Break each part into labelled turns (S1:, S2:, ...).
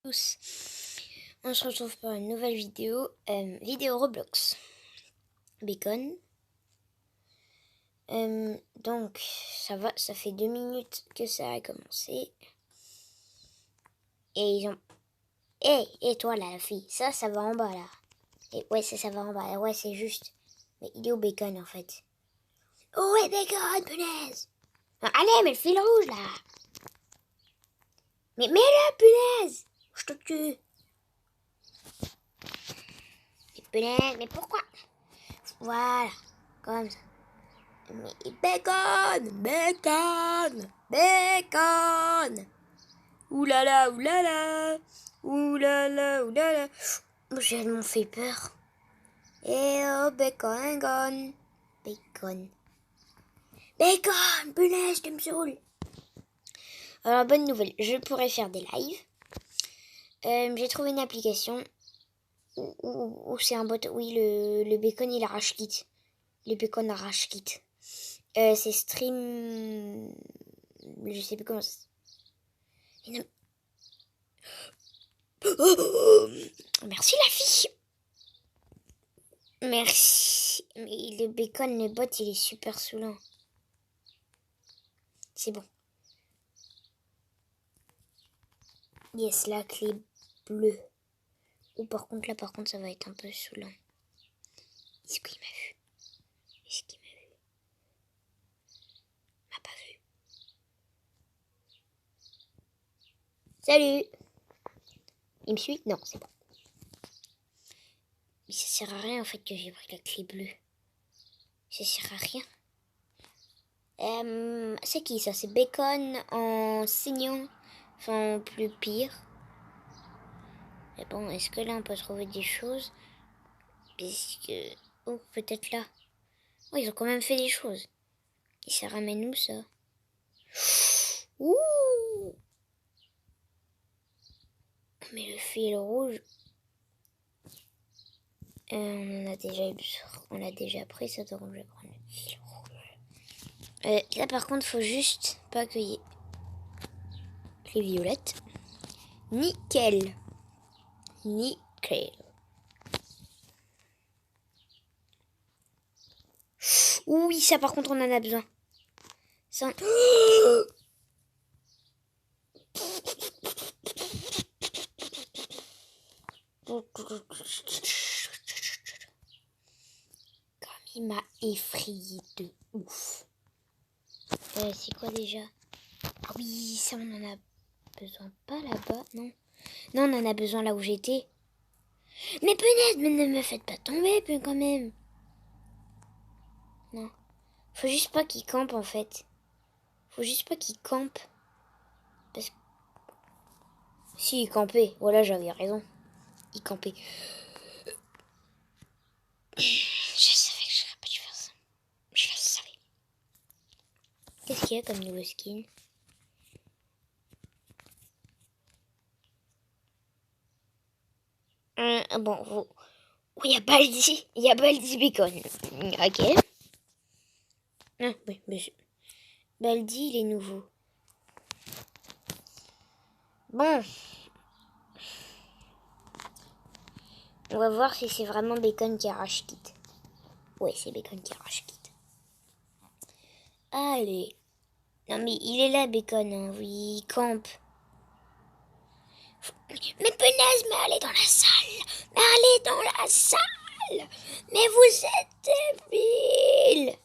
S1: Tous. On se retrouve pour une nouvelle vidéo, vidéo Roblox. Bacon. Donc, ça va, ça fait 2 minutes que ça a commencé. Et ils ont... Et toi là, la fille, ça va en bas là. Et ouais, ça va en bas, ouais, c'est juste. Mais il est où Bacon en fait? Oh ouais, Bacon, punaise! Non, allez, mets le fil rouge là! Mais mets-le, punaise! Je te tue! Punaise, mais pourquoi? Voilà, comme ça. Mais Bacon, Bacon, Bacon. Oulala, oulala, oulala, oulala. J'ai tellement fait peur. Et oh, Bacon, gone. Bacon. Bacon, punaise, tu me saoules. Alors, bonne nouvelle, je pourrais faire des lives. J'ai trouvé une application où c'est un bot. Oui, le Bacon, il arrache kit. Le Bacon arrache kit. C'est stream... Je sais plus comment ça... Oh, merci la fille. Merci. Mais le Bacon, le bot, il est super saoulant. C'est bon. Yes, la clé bleue. Ou par contre, là, ça va être un peu saoulant. Est-ce qu'il m'a vu? Est-ce qu'il m'a vu? Il m'a pas vu. Salut. Il me suit? Non, c'est bon. Mais ça sert à rien en fait que j'ai pris la clé bleue. Ça sert à rien. C'est qui ça? C'est Bacon en saignant. Enfin, plus pire. Mais bon, est-ce que là on peut trouver des choses? Puisque... Oh, peut-être là. Oh, ils ont quand même fait des choses. Et ça ramène où ça? Ouh! Mais le fil rouge... on a déjà pris ça, donc je vais prendre le fil rouge. Là par contre, faut juste pas qu'il y ait les violettes. Nickel. Nickel. Oui, ça par contre on en a besoin. Ça... Comme il m'a effrayé de ouf. C'est quoi déjà? Ah oui, ça on en a besoin pas là-bas, non? Non, on en a besoin là où j'étais. Mais punaise, mais ne me faites pas tomber, quand même. Non. Faut juste pas qu'il campe, en fait. Faut juste pas qu'il campe. Parce que... Si, il campait. Voilà, j'avais raison. Il campait. Je savais que j'aurais pas dû faire ça. Je le savais. Qu'est-ce qu'il y a comme nouveau skin? Bon, vous... Oui, il y a Baldi. Il y a Baldi Bacon. Ok. Ah, oui, mais... Baldi, il est nouveau. Bon. On va voir si c'est vraiment Bacon qui arrache kit. Ouais, c'est Bacon qui arrache kit. Allez. Non, mais il est là, Bacon. Hein. Oui, il campe. Mais punaise, mais allez dans la salle. Mais allez dans la salle. Mais vous êtes débiles.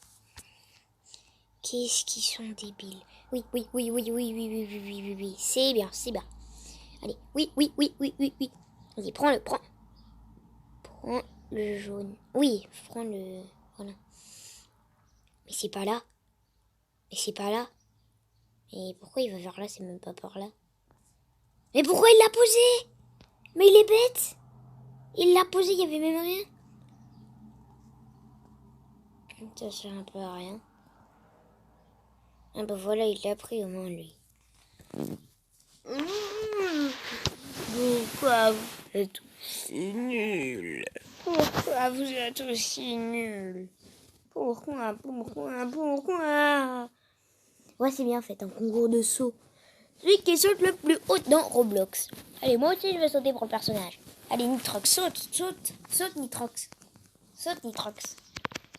S1: Qu'est-ce qu'ils sont débiles. Oui. C'est bien. Allez, oui. Vas-y, prends-le. Prends le jaune. Oui, prends le... Voilà. Mais c'est pas là. Et pourquoi il va vers là, c'est même pas par là? Mais pourquoi il l'a posé? Mais il est bête. Il l'a posé, il y avait même rien. Ça sert un peu à rien. Ah bah voilà, il l'a pris au moins lui. Pourquoi vous êtes aussi nuls? Pourquoi vous êtes aussi nuls? Pourquoi? Ouais, c'est bien fait, un concours de saut. Celui qui saute le plus haut dans Roblox. Allez, moi aussi, je vais sauter pour le personnage. Allez, Nitrox, saute, Nitrox. Saute, Nitrox.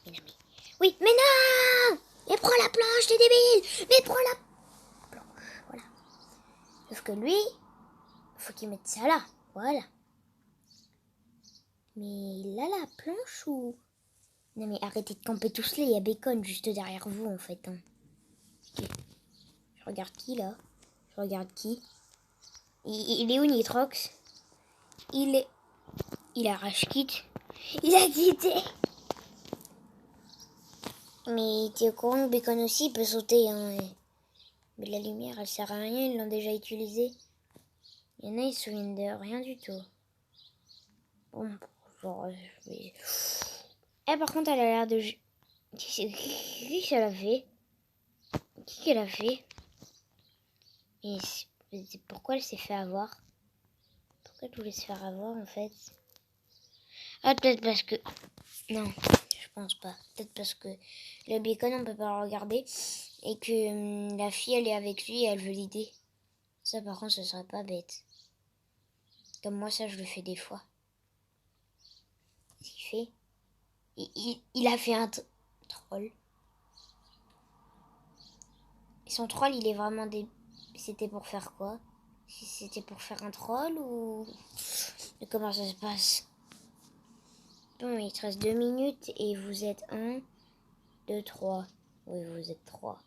S1: Mais non, mais... Oui, mais non! Mais prends la planche, t'es débile! Mais prends la planche, voilà. Sauf que lui, faut qu'il mette ça là, voilà. Mais il a la planche ou... Non mais arrêtez de camper tous là, il y a Bacon juste derrière vous en fait. Hein. Okay. Je regarde qui là? Je regarde qui? Il est où Nitrox? Il a rage quitte. Il a quitté. Mais t'es au courant que Bacon aussi peut sauter hein. Mais la lumière elle sert à rien, ils l'ont déjà utilisée. Il y en a ils se souviennent de rien du tout. Bon, genre... Eh par contre elle a l'air de... Qui ça l'a fait? Qui qu'elle a fait? Et pourquoi elle s'est fait avoir? Pourquoi elle voulait se faire avoir en fait? Ah peut-être parce que... Non, je pense pas. Peut-être parce que le Bacon on peut pas le regarder. Et que la fille elle est avec lui et elle veut l'aider. Ça par contre ce serait pas bête. Comme moi ça je le fais des fois. Qu'est-ce qu'il fait? Il a fait un troll. Et son troll il est vraiment des... C'était pour faire quoi? Si c'était pour faire un troll ou... Mais comment ça se passe? Bon, il te reste 2 minutes et vous êtes 1, 2, 3. Oui, vous êtes 3.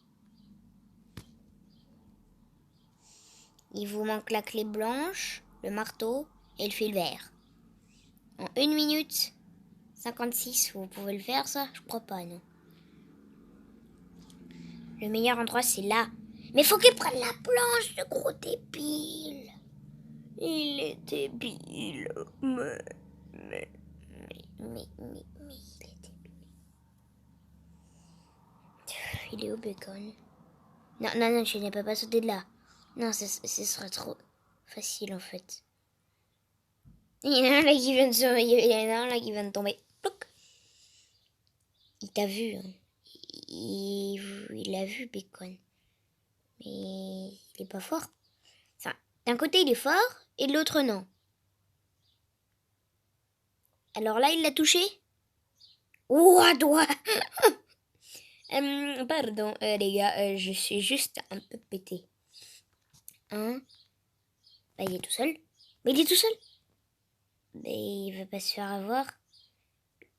S1: Il vous manque la clé blanche, le marteau et le fil vert. En 1 minute 56, vous pouvez le faire ça? Je crois pas, non. Le meilleur endroit, c'est là. Mais faut qu'il prenne la planche, ce gros débile. Il est débile. Mais il est débile. Il est au Bacon. Non, je n'ai pas sauté de là. Non, ce serait trop facile en fait. Il y en a un là qui vient de tomber. Plouc. Il t'a vu. Hein. Il a vu Bacon. Mais il est pas fort. Enfin, d'un côté il est fort et de l'autre non. Alors là il l'a touché. Ouah, doigt. Pardon les gars, je suis juste un peu pété. Hein? Bah il est tout seul. Mais il est tout seul. Mais il veut pas se faire avoir.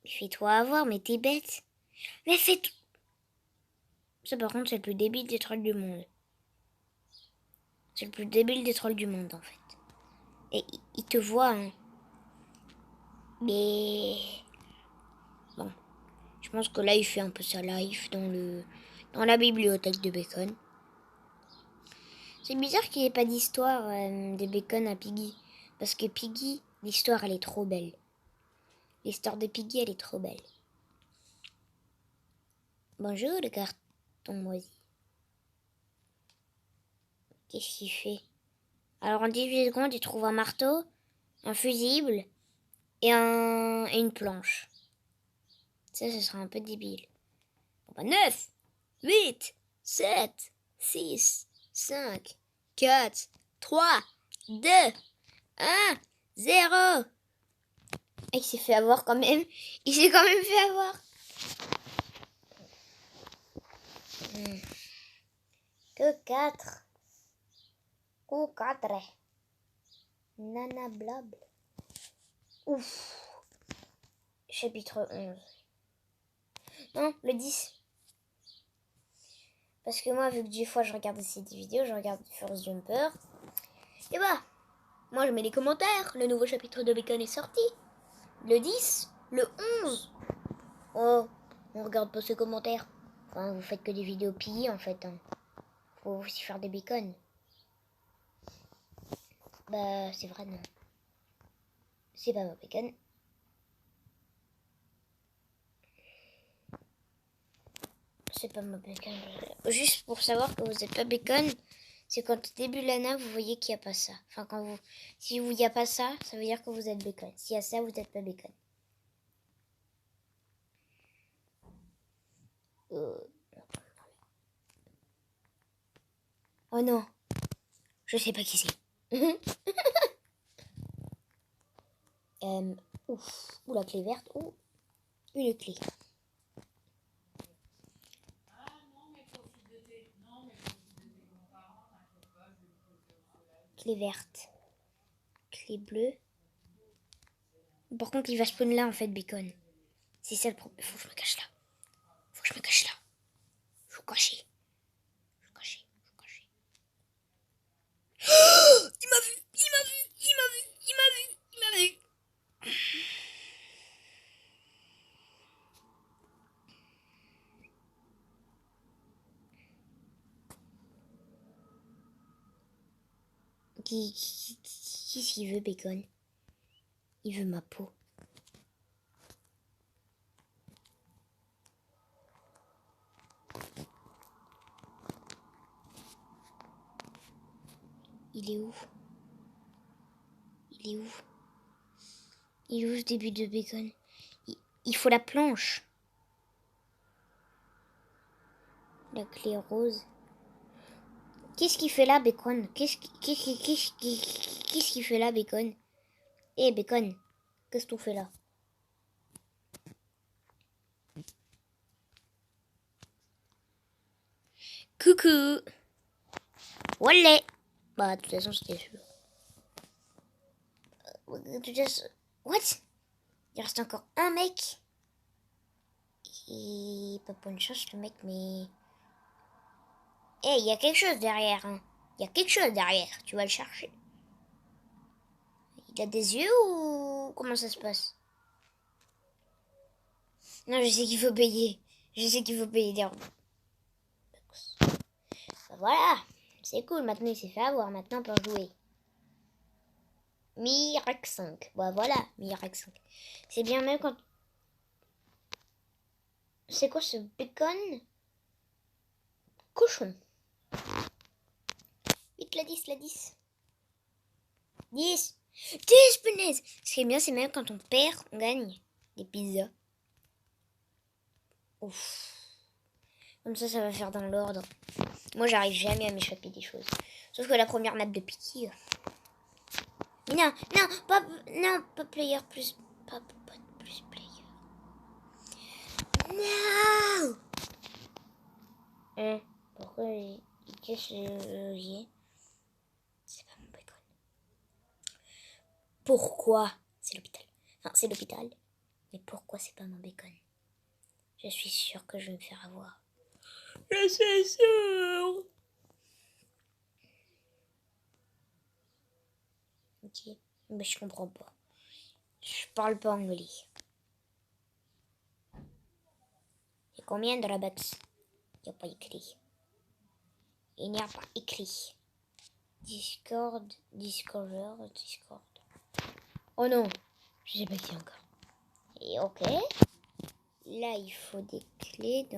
S1: Fais-toi avoir, mais t'es bête. Mais fais tout. Ça par contre c'est le plus débile des trolls du monde. C'est le plus débile des trolls du monde en fait. Et il te voit hein. Mais bon. Je pense que là il fait un peu sa life dans la bibliothèque de Bacon. C'est bizarre qu'il n'y ait pas d'histoire de Bacon à Piggy. Parce que Piggy, l'histoire elle est trop belle. L'histoire de Piggy elle est trop belle. Bonjour le carton moisi. Qu'est-ce qu'il fait? Alors en 18 secondes, il trouve un marteau, un fusible et une planche. Ça, ce sera un peu débile. Bon, bah, 9, 8, 7, 6, 5, 4, 3, 2, 1, 0. Il s'est fait avoir quand même. Il s'est quand même fait avoir. Que 4. Ou 4. Nana blable. Ouf. Chapitre 11. Non, le 10. Parce que moi, vu que des fois je regarde cette vidéo, je regarde First Jumper. Et bah, moi je mets les commentaires. Le nouveau chapitre de Bacon est sorti. Le 10, le 11. Oh, on regarde pas ces commentaires. Enfin, vous faites que des vidéos pillées en fait. Hein. Faut aussi faire des Bacon. Bah, c'est vrai, non. C'est pas mon Bacon. C'est pas mon Bacon. Juste pour savoir que vous êtes pas Bacon, c'est quand au début de l'année, vous voyez qu'il n'y a pas ça. Enfin, si il n'y a pas ça, ça veut dire que vous êtes Bacon. S'il y a ça, vous n'êtes pas Bacon. Oh non. Je sais pas qui c'est. Ouf. Ou la clé verte. Ou une clé. Clé verte. Clé bleue. Par contre, il va spawn là en fait, Bacon. C'est ça le problème. Faut que je me cache là. Faut que je me cache là. Faut cacher. Faut cacher. Faut cacher. Il m'a vu. Il m'a vu. Il m'a vu. Il m'a vu. Il m'a vu. Qu'est-ce qu'il veut, Bacon? Il veut ma peau. Il est où? Il est où? Il est où ce début de Bacon? Il faut la planche. La clé rose. Qu'est-ce qu'il fait là, Bacon? Qu'est-ce qu'il fait là, Bacon? Eh, Bacon, qu'est-ce que tu fais là? Coucou. Voilà. Bah, de toute façon, c'était sûr. What? Il reste encore un mec. Et pas pour une chance, le mec, mais... Eh, il y a quelque chose derrière. Hein. Il y a quelque chose derrière. Tu vas le chercher. Il a des yeux ou... Comment ça se passe? Non, je sais qu'il faut payer. Je sais qu'il faut payer des ronds. Bah, voilà. C'est cool. Maintenant, il s'est fait avoir. Maintenant, on peut jouer. Mirac 5. Bah, voilà. Mirac 5. C'est bien même quand... C'est quoi ce bacon? Cochon. Vite, la 10, la 10. 10. 10, punaise. Ce qui est bien, c'est même quand on perd, on gagne des pizzas. Ouf. Comme ça va faire dans l'ordre. Moi, j'arrive jamais à m'échapper des choses. Sauf que la première map de Piki. Mais non, pas player plus... Pas plus player. Non. Pourquoi il cache le levier? C'est pas mon bacon. Pourquoi? C'est l'hôpital. Enfin, c'est l'hôpital. Mais pourquoi c'est pas mon bacon? Je suis sûre que je vais me faire avoir. Je suis sûre. Ok. Mais je comprends pas. Je parle pas anglais. Il y a combien de Robux? Il n'y a pas écrit. Il n'y a pas écrit. Discord. Oh non. Je sais pas qui encore. Et ok. Là, il faut des clés.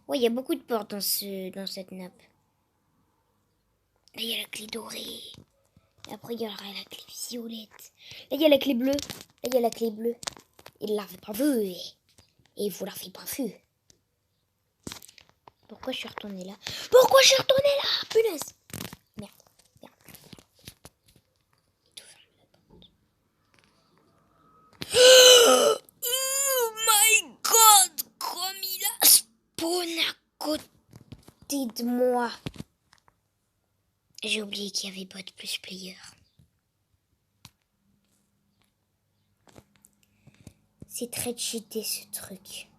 S1: Ouais, il y a beaucoup de portes dans cette nappe. Là, il y a la clé dorée. Et après, il y aura la clé violette. Là, il y a la clé bleue. Là, il y a la clé bleue. Il l'a pas vue. Et vous l'avez pas vue. Pourquoi je suis retournée là? Pourquoi je suis retournée là? Punaise. Merde. Oh my god! Comme il a spawn à côté de moi. J'ai oublié qu'il y avait bot plus player. C'est très cheaté ce truc.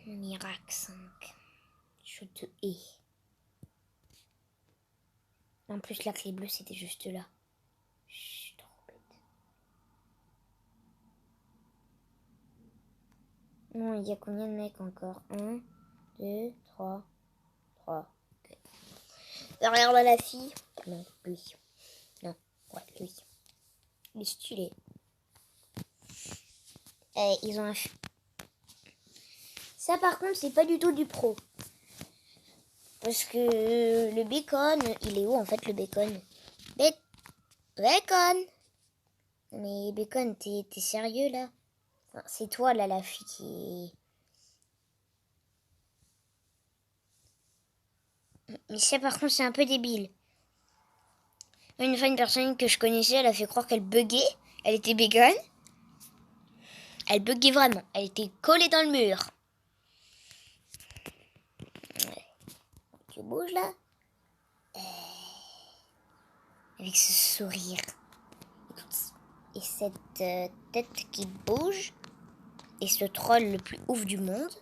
S1: Mirac 5. Je te hais. En plus, la clé bleue, c'était juste là. Je suis trop bête. Non, il y a combien de mecs encore? 1, 2, 3. 3. Okay. Derrière là, la fille. Non, lui. Non, ouais, lui. Il est stylé. Et ils ont un... Ça, par contre, c'est pas du tout du pro. Parce que le bacon, il est où en fait le bacon? Bacon! Mais bacon, t'es sérieux là? Enfin, c'est toi là la fille qui... Mais ça, par contre, c'est un peu débile. Une fois, une personne que je connaissais, elle a fait croire qu'elle buguait. Elle était bacon. Elle buguait vraiment. Elle était collée dans le mur. Tu bouges là? Avec ce sourire. Et cette tête qui bouge. Et ce troll le plus ouf du monde.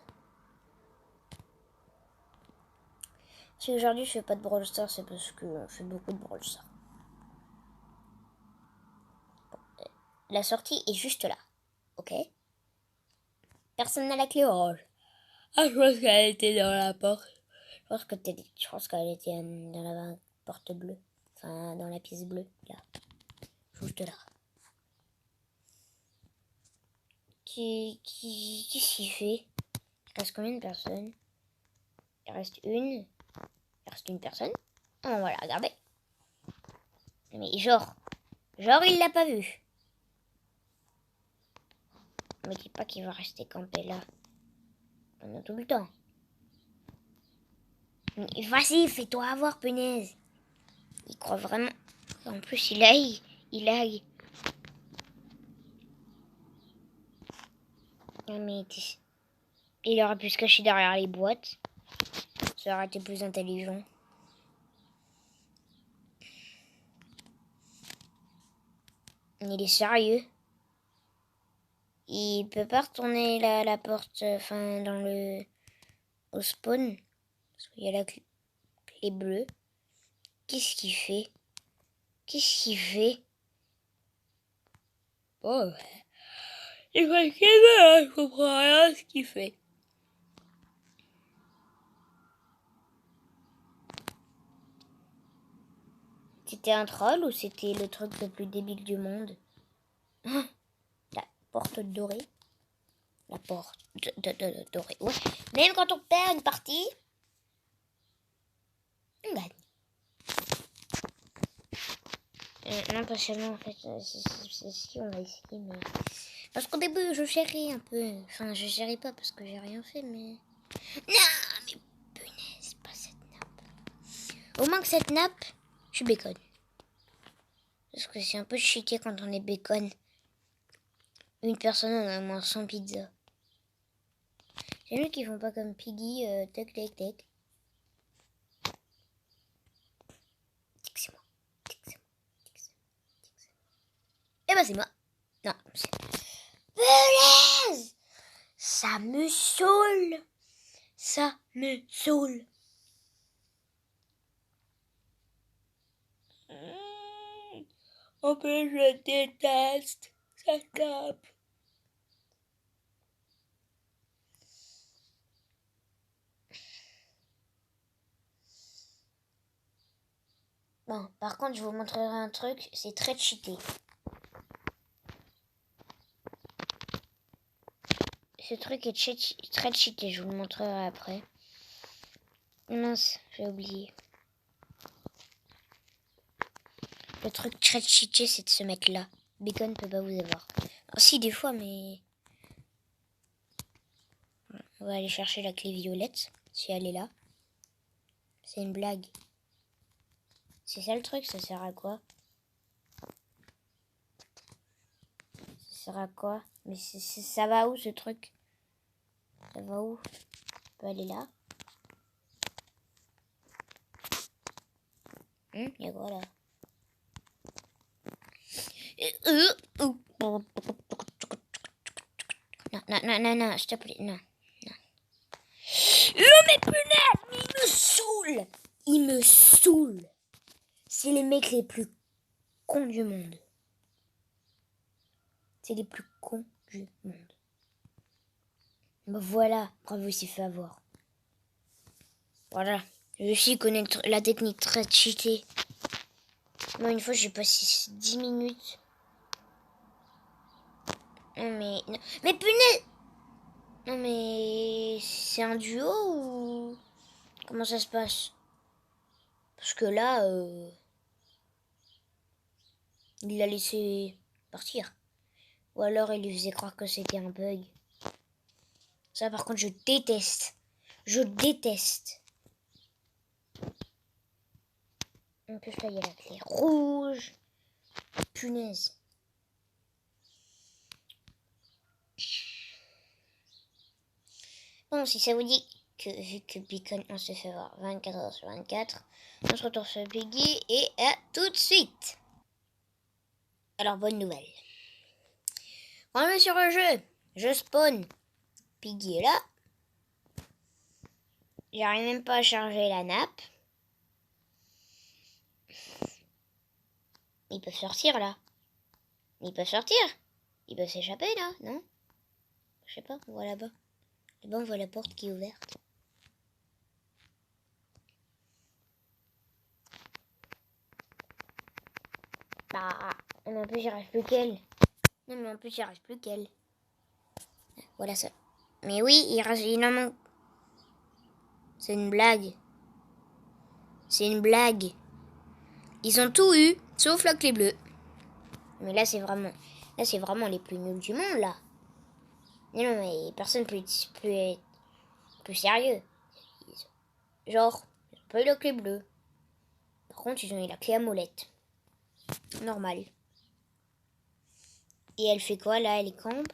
S1: Si aujourd'hui je fais pas de Brawl Stars, c'est parce que je fais beaucoup de Brawl Stars. La sortie est juste là. Ok? Personne n'a la clé orange. Ah, je pense qu'elle était dans la porte. Je pense qu'elle était dans la porte bleue. Enfin, dans la pièce bleue, là. Juste là. Qu'est-ce qu'il fait? Il reste combien de personnes? Il reste une. Il reste une personne. On va la regarder. Mais genre, il l'a pas vu. Me dis pas qu'il va rester campé là pendant tout le temps. Vas-y, fais-toi avoir, punaise. Il croit vraiment. En plus, il aille. Non, mais il aurait pu se cacher derrière les boîtes. Ça aurait été plus intelligent. Il est sérieux. Il peut pas retourner la porte, enfin, au spawn. Parce qu'il y a la clé bleue. Qu'est-ce qu'il fait? Oh, il va je comprends rien ce qu'il fait. C'était un troll ou c'était le truc le plus débile du monde? La porte dorée. La porte dorée. Ouais. Même quand on perd une partie, on gagne. Non, pas seulement en fait. C'est si on va essayer, mais. Parce qu'au début, je chéris un peu. Enfin, je chéris pas parce que j'ai rien fait, mais. Non, mais punaise, pas cette nappe. Au moins que cette nappe, je suis bacon. Parce que c'est un peu cheaté quand on est bacon. Une personne en a moins 100 pizzas. J'aime mieux qu'ils font pas comme Piggy, tac. C'est moi. Eh ben c'est moi. Non, c'est... Punaise! Ça me saoule. En plus, je déteste cette nappe. Bon, par contre, je vous montrerai un truc, c'est très cheaté. Ce truc est très cheaté, je vous le montrerai après. Mince, j'ai oublié. Le truc très cheaté, c'est de se mettre là. Bacon ne peut pas vous avoir. Alors, si, des fois, mais... On va aller chercher la clé violette, si elle est là. C'est une blague. C'est ça le truc, ça sert à quoi? Ça sert à quoi? Mais ça va où ce truc? Ça va où? On peut aller là. Il y a quoi là? Non, s'il te plaît, non. Mais punaise, il me saoule. C'est les mecs les plus cons du monde. C'est les plus cons du monde. Bah voilà, bravo, il s'est fait avoir. Voilà, je suis connaître la technique très cheatée. Moi, une fois, j'ai passé 10 minutes. Non, mais punaise! Non, mais c'est un duo ou comment ça se passe? Parce que là, il l'a laissé partir. Ou alors il lui faisait croire que c'était un bug. Ça, par contre, je déteste. En plus, là, il y a la clé rouge. Punaise. Bon, si ça vous dit que vu que Beacon, on se fait voir 24 heures sur 24, on se retrouve sur Piggy et à tout de suite. Alors, bonne nouvelle. On est sur le jeu. Je spawn. Piggy est là. J'arrive même pas à charger la nappe. Ils peuvent sortir là. Ils peuvent sortir. Ils peuvent s'échapper là, non? Je sais pas, on voit là-bas. Là-bas, on voit la porte qui est ouverte. Bah, mais en plus, il reste plus qu'elle. Non, mais en plus, il reste plus qu'elle. Voilà ça. Mais oui, il en manque. C'est une blague. C'est une blague. Ils ont tout eu, sauf la clé bleue. Mais là, c'est vraiment les plus nuls du monde, là. Non, mais personne peut être plus sérieux. Genre, ils ont pas eu la clé bleue. Par contre, ils ont eu la clé à molette. Normal. Et elle fait quoi, là? Elle campe.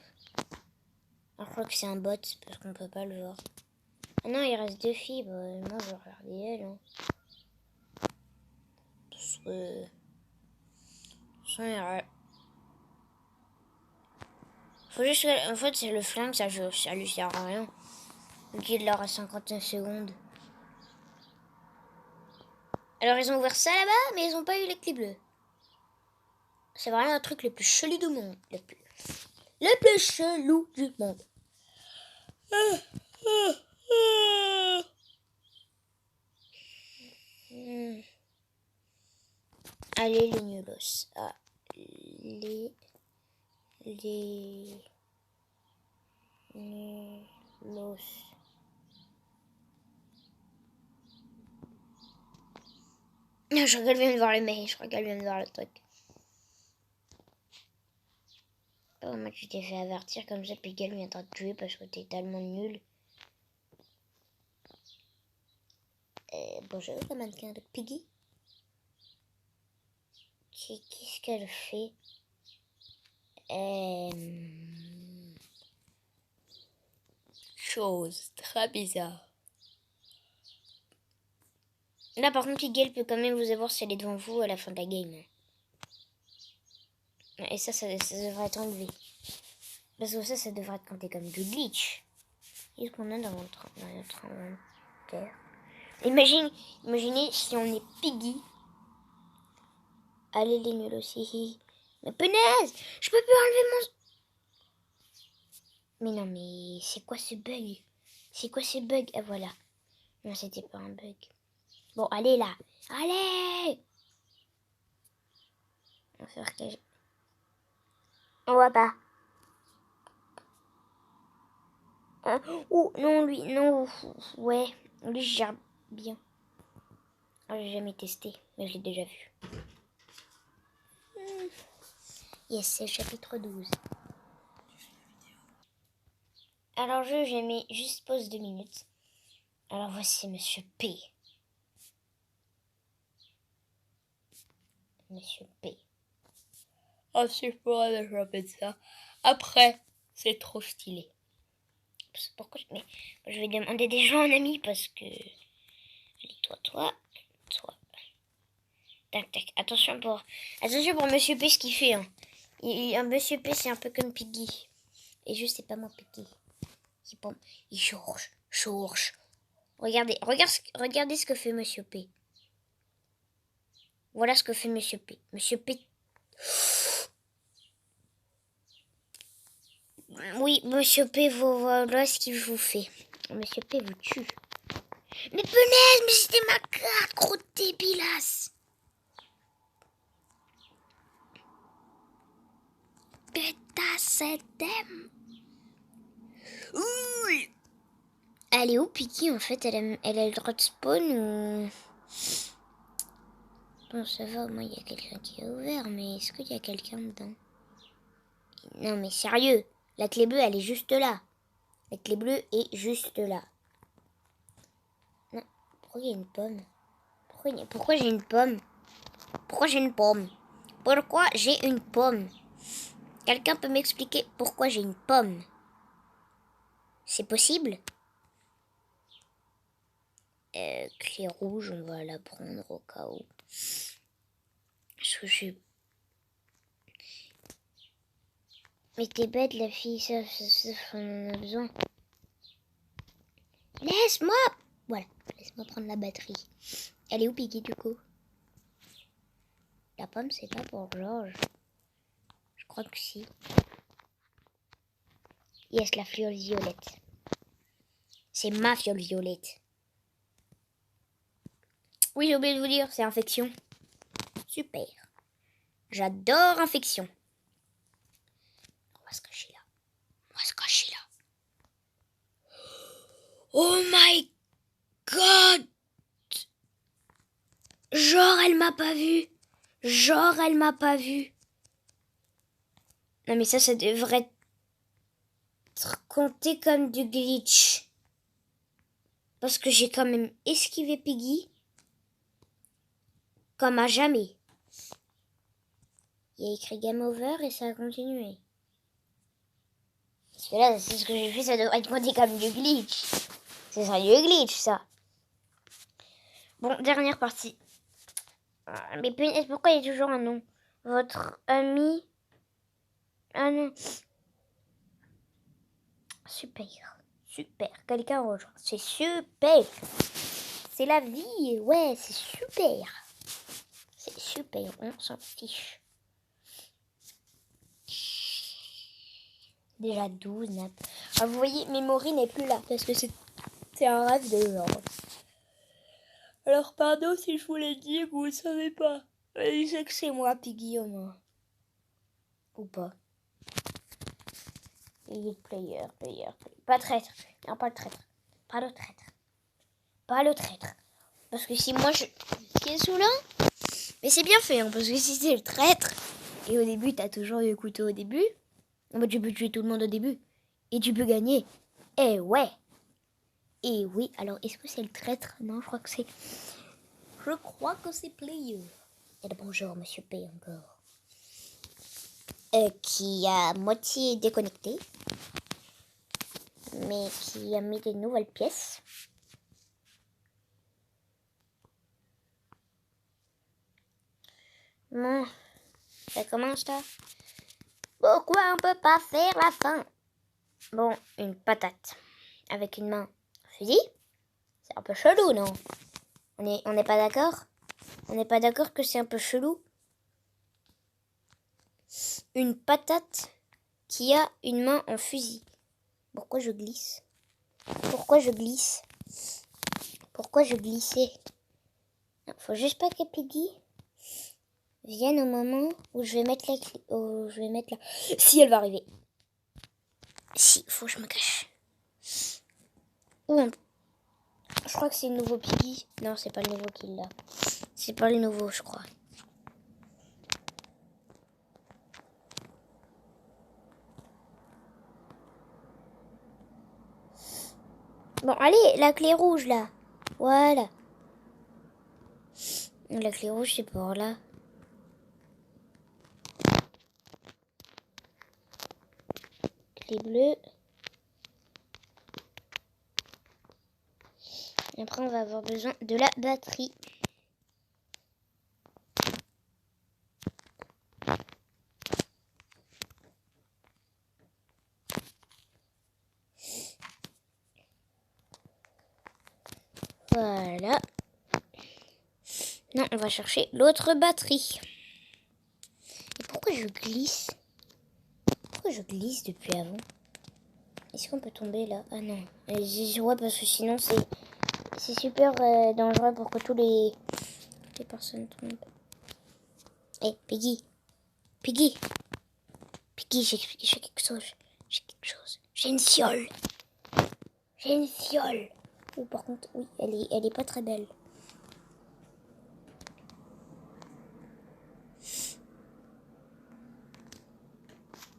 S1: Je crois que c'est un bot, parce qu'on peut pas le voir. Ah non, il reste 2 filles. Bah, moi, je vais regarder elle. Hein. Parce que... Faut juste... En fait, c'est le flingue, ça lui sert à rien. Donc il leur reste 59 secondes. Alors, ils ont ouvert ça là-bas, mais ils ont pas eu les clés bleues. C'est vraiment un truc le plus chelou du monde. Le plus chelou du monde. Allez, les nulos. Les nulos. Je crois qu'elle vient de voir le mail. Je crois qu'elle vient de voir le truc. Oh, moi, tu t'es fait avertir comme ça, puis qu'elle viendra te tuer parce que t'es tellement nul. Bonjour, le mannequin de Piggy. Qu'est-ce qu'elle fait? Chose très bizarre. Là, par contre, Piggy, elle peut quand même vous avoir si elle est devant vous à la fin de la game. Et ça devrait être enlevé. Parce que ça devrait être compté comme du glitch. Qu'est-ce qu'on a dans notre inventaire? Imaginez si on est Piggy. Allez, les nuls aussi. Mais punaise! Je peux plus enlever mon... Mais non, mais c'est quoi ce bug? C'est quoi ce bug? Ah, voilà. Non, c'était pas un bug. Bon, allez là. Allez! On va faire que... On voit pas. Hein? Oh, non, lui, non. Ouais, lui, je gère bien. Oh, j'ai jamais testé, mais je l'ai déjà vu. Yes, c'est le chapitre 12. Alors, j'ai mis juste pause 2 minutes. Alors, voici Monsieur P. Monsieur P. Oh, si je pourrais développer ça. Après, c'est trop stylé. Pourquoi mais je vais demander des gens en ami parce que... Allez, toi. Tac, tac. Attention pour Monsieur P, ce qu'il fait. Hein. Monsieur P, c'est un peu comme Piggy. Et juste, c'est pas moi, Piggy. Il chourge. Regardez ce que fait Monsieur P. Voilà ce que fait Monsieur P. Monsieur P. Oui, Monsieur P, voilà ce qu'il vous fait. Monsieur P vous tue. Mais punaise, mais c'était ma carte, gros débilasse. Pétasse d'em. Ouh. Elle est où, Piggy, en fait? Elle a le droit de spawn ou... Bon, ça va, au moins, il y a quelqu'un qui a ouvert, mais est-ce qu'il y a quelqu'un dedans? Non, mais sérieux, la clé bleue, elle est juste là. La clé bleue est juste là. Non, pourquoi il y a une pomme? Pourquoi j'ai une pomme? Pourquoi j'ai une pomme? Pourquoi j'ai une pomme? Quelqu'un peut m'expliquer pourquoi j'ai une pomme? C'est possible? Clé rouge, on va la prendre au cas où. Parce que je... Mais t'es bête, la fille, ça, on en a besoin. Laisse-moi! Voilà, laisse-moi prendre la batterie. Elle est où, Piggy, du coup? La pomme, c'est pas pour Georges. Je crois que si. Yes, la fiole violette. C'est ma fiole violette. Oui, j'ai oublié de vous dire, c'est infection. Super. J'adore infection. On va se cacher là. On va se cacher là. Oh my god! Genre, elle m'a pas vu. Genre, elle m'a pas vu. Non, mais ça devrait être compté comme du glitch. Parce que j'ai quand même esquivé Piggy. Comme à jamais. Il y a écrit Game Over et ça a continué. Parce que là, c'est ce que j'ai fait, ça devrait être compté comme du glitch. C'est ça, du glitch, ça. Bon, dernière partie. Mais punaise, pourquoi il y a toujours un nom? Votre ami... Ah non. Super. Super. Quelqu'un rejoint. C'est super. C'est la vie. Ouais, c'est super. C'est super. On s'en fiche. Déjà 12 nappes. Ah, vous voyez, Memory n'est plus là. Parce que c'est un rêve de genre. Alors, pardon si je vous l'ai dit, vous ne savez pas. Je sais que c'est moi, Piggy, au moins. Ou pas. Player. Pas traître. Non, pas le traître. Pas le traître. Pas le traître. Parce que si moi je... Qui est sous là? Mais c'est bien fait, hein, parce que si c'est le traître, et au début, t'as toujours le couteau au début, bah, tu peux tuer tout le monde au début. Et tu peux gagner. Eh ouais. Et oui, alors est-ce que c'est le traître? Non, je crois que c'est... Je crois que c'est Player. Et bonjour, monsieur P encore. Qui a moitié déconnecté. Mais qui a mis de nouvelles pièces. Bon, ça commence là. Pourquoi on peut pas faire la fin? Bon, une patate. Avec une main. Fusil? C'est un peu chelou, non? On n'est pas d'accord? On n'est pas d'accord que c'est un peu chelou? Une patate qui a une main en fusil. Pourquoi je glisse? Pourquoi je glisse? Pourquoi je glissais? Faut juste pas que Piggy vienne au moment où je vais mettre la clé. Oh, je vais mettre la... Si, elle va arriver. Si, faut que je me cache. Je crois que c'est le nouveau Piggy. Non, c'est pas le nouveau qui l'a. C'est pas le nouveau, je crois. Bon, allez, la clé rouge, là. Voilà. La clé rouge, c'est par là. Clé bleue. Et après, on va avoir besoin de la batterie. Voilà. Non, on va chercher l'autre batterie. Et pourquoi je glisse? Pourquoi je glisse depuis avant? Est-ce qu'on peut tomber là? Ah non. Ouais, parce que sinon c'est super dangereux pour que toutes les personnes tombent. Hé, Piggy. Piggy, j'ai quelque chose. J'ai une fiole. Oh, par contre, oui, elle est pas très belle.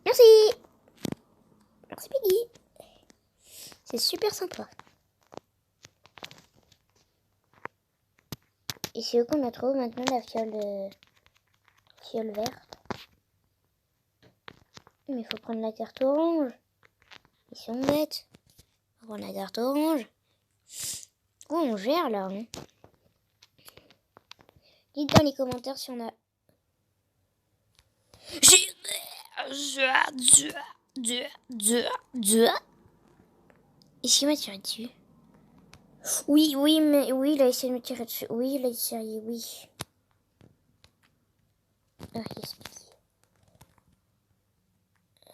S1: Merci. Merci, Piggy. C'est super sympa. Et c'est où qu'on a trouvé maintenant la fiole fiole verte. Mais il faut prendre la carte orange. Ils sont bêtes. Faut prendre la carte orange. Oh, on gère là. Hein. Dites dans les commentaires si on a... Est-ce qu'il m'a tiré dessus? Oui, mais oui, il a essayé de me tirer dessus. Oui, il a essayé, oui. Ah, yes,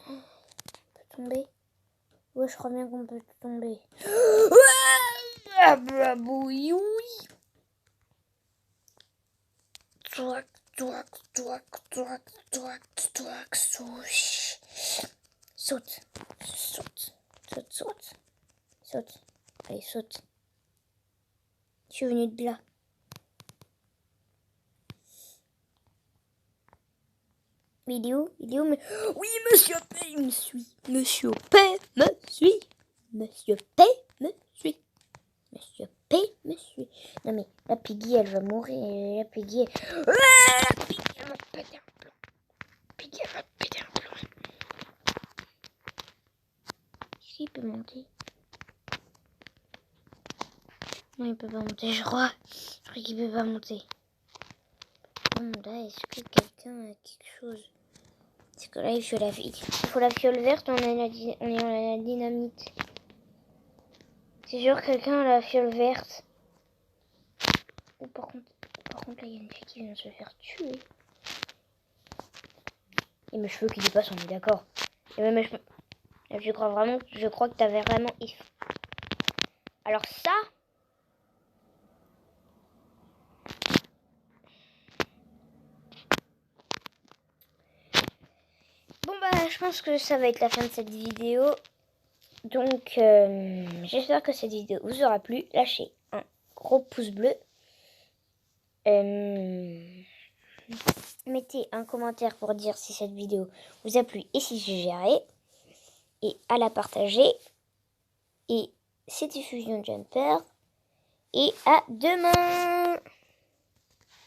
S1: on peut tomber. Ouais, je crois bien qu'on peut tomber. Oui, oui. Toac, toac, toac, toac, toac, toac, souche. Saute, saute, saute, saute, saute. Allez, saute. Je suis venue de là. Mais il est où? Mais... Oui, Monsieur P me suit. Monsieur P me suit. Monsieur P me suit. Monsieur P me suit. Non mais la Piggy, elle va mourir. La Piggy, la Piggy, elle va péter un plomb. Piggy, elle va péter un plomb. Est-ce qu'il peut monter? Non, il peut pas monter, je crois. Je crois qu'il peut pas monter. Bon, là, est-ce que quelqu'un a quelque chose? Parce que là, il faut la fiole verte, on est la dynamite. C'est sûr que quelqu'un a la fiole verte. Oh, par contre, là, il y a une fille qui vient de se faire tuer. Et mes cheveux qui dépassent, on est d'accord. Et même mes cheveux... Je crois que t'avais vraiment... Alors ça... Bon bah, je pense que ça va être la fin de cette vidéo. Donc, j'espère que cette vidéo vous aura plu. Lâchez un gros pouce bleu. Mettez un commentaire pour dire si cette vidéo vous a plu et si j'ai géré. Et à la partager. Et c'était Fusion Jumper. Et à demain!